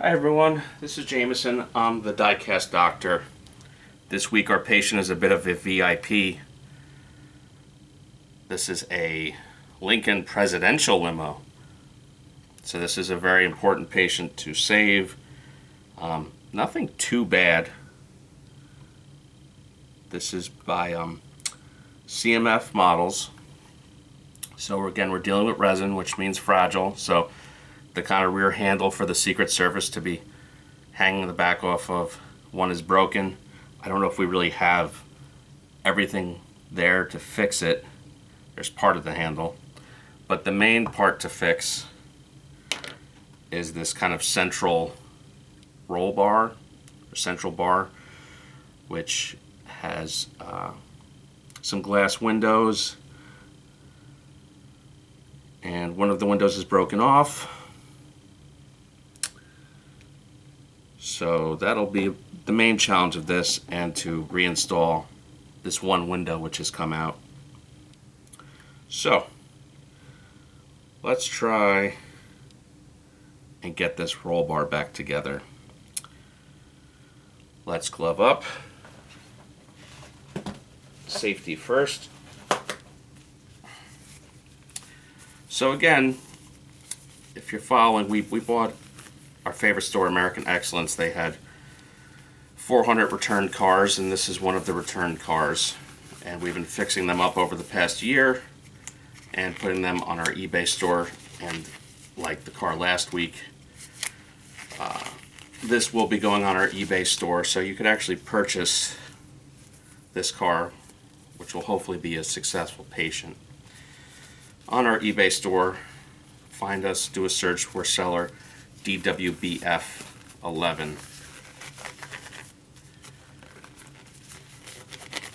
Hi everyone, this is Jameson. I'm the Diecast doctor. This week our patient is a bit of a VIP. This is a Lincoln presidential limo. So this is a very important patient to save. Nothing too bad. This is by CMF models. So again, we're dealing with resin, which means fragile. So the kind of rear handle for the Secret Service to be hanging the back off of one is broken. I don't know if we really have everything there to fix it. There's part of the handle, but the main part to fix is this kind of central roll bar or central bar, which has some glass windows, and one of the windows is broken off. So that'll be the main challenge of this, and to reinstall this one window which has come out. So let's try and get this roll bar back together. Let's glove up. Safety first. So again, if you're following, we bought our favorite store, American Excellence. They had 400 returned cars, and this is one of the returned cars. And we've been fixing them up over the past year and putting them on our eBay store. And like the car last week, this will be going on our eBay store, so you could actually purchase this car, which will hopefully be a successful patient. On our eBay store, find us, do a search for seller DWBF11.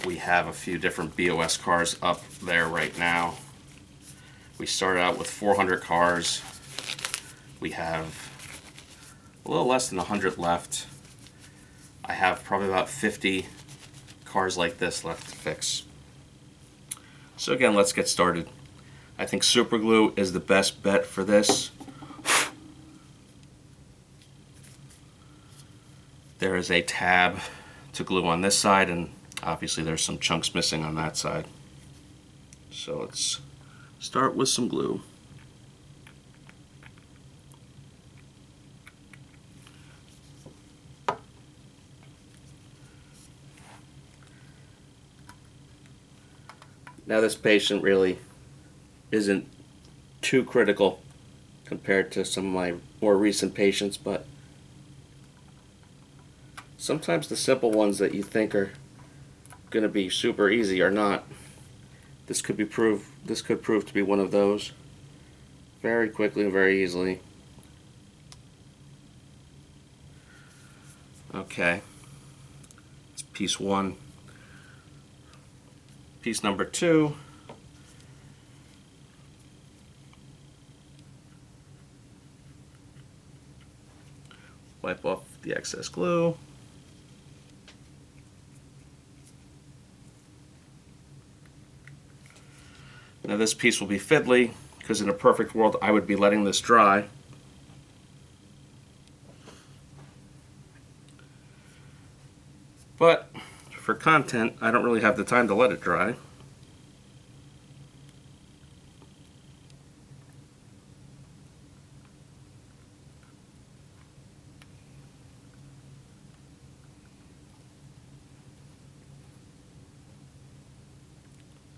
We have a few different BOS cars up there right now. We started out with 400 cars. We have a little less than 100 left. I have probably about 50 cars like this left to fix. So again, let's get started. I think super glue is the best bet for this. There is a tab to glue on this side, and obviously there's some chunks missing on that side. So let's start with some glue. Now this patient really isn't too critical compared to some of my more recent patients, but sometimes the simple ones that you think are going to be super easy are not. This could prove to be one of those very quickly and very easily. Okay, it's piece one. Piece number two. Wipe off the excess glue. Now this piece will be fiddly, because in a perfect world I would be letting this dry. But for content, I don't really have the time to let it dry.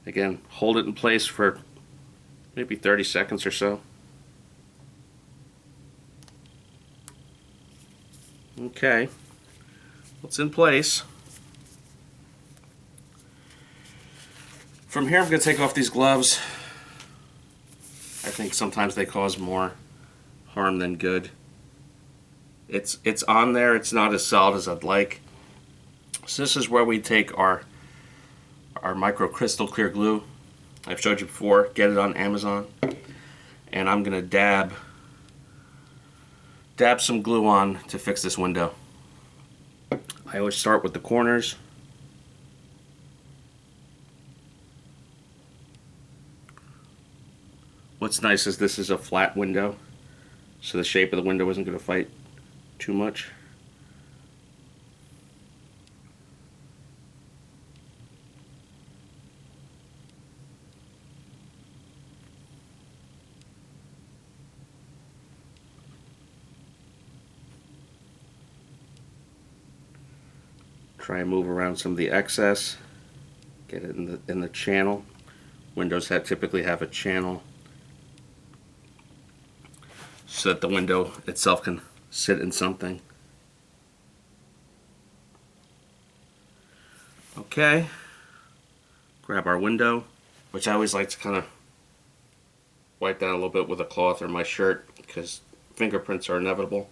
Again, hold it in place for maybe 30 seconds or so. Okay, it's in place. From here I'm going to take off these gloves. I think sometimes they cause more harm than good. It's on there, it's not as solid as I'd like. So this is where we take our micro crystal clear glue. I've showed you before, get it on Amazon. And I'm going to dab some glue on to fix this window. I always start with the corners. What's nice is this is a flat window, so the shape of the window isn't going to fight too much. Try and move around some of the excess. Get it in the channel. Windows typically have a channel so that the window itself can sit in something. Okay, grab our window, which I always like to kind of wipe down a little bit with a cloth or my shirt because fingerprints are inevitable.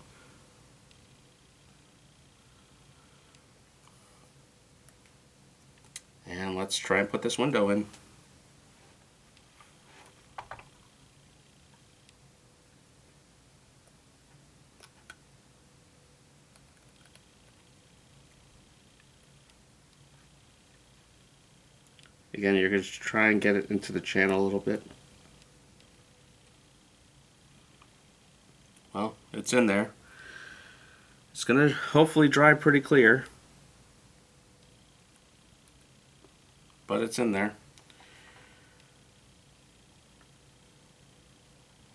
And let's try and put this window in. Again, you're going to try and get it into the channel a little bit. Well, it's in there. It's going to hopefully dry pretty clear, but it's in there.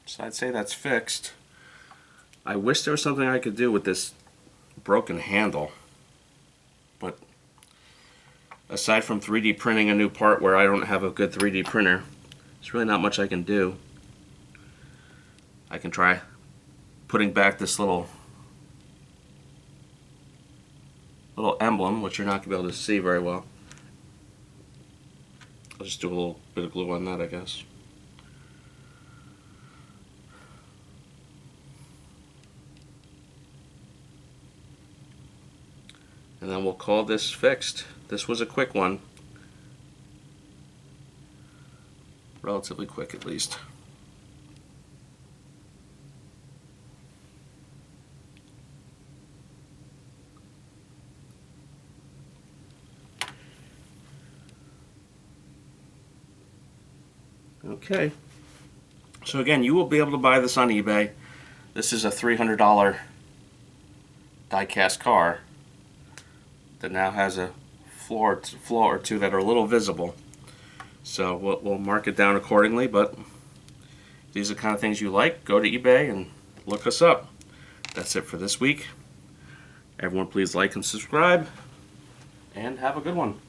So I'd say that's fixed. I wish there was something I could do with this broken handle, but aside from 3D printing a new part where I don't have a good 3D printer, there's really not much I can do. I can try putting back this little emblem, which you're not going to be able to see very well. I'll just do a little bit of glue on that, I guess. And then we'll call this fixed. This was a quick one. Relatively quick, at least. Okay. So again, you will be able to buy this on eBay. This is a $300 die-cast car that now has a flaw or two that are a little visible. So we'll mark it down accordingly, but if these are the kind of things you like, go to eBay and look us up. That's it for this week. Everyone please like and subscribe, and have a good one.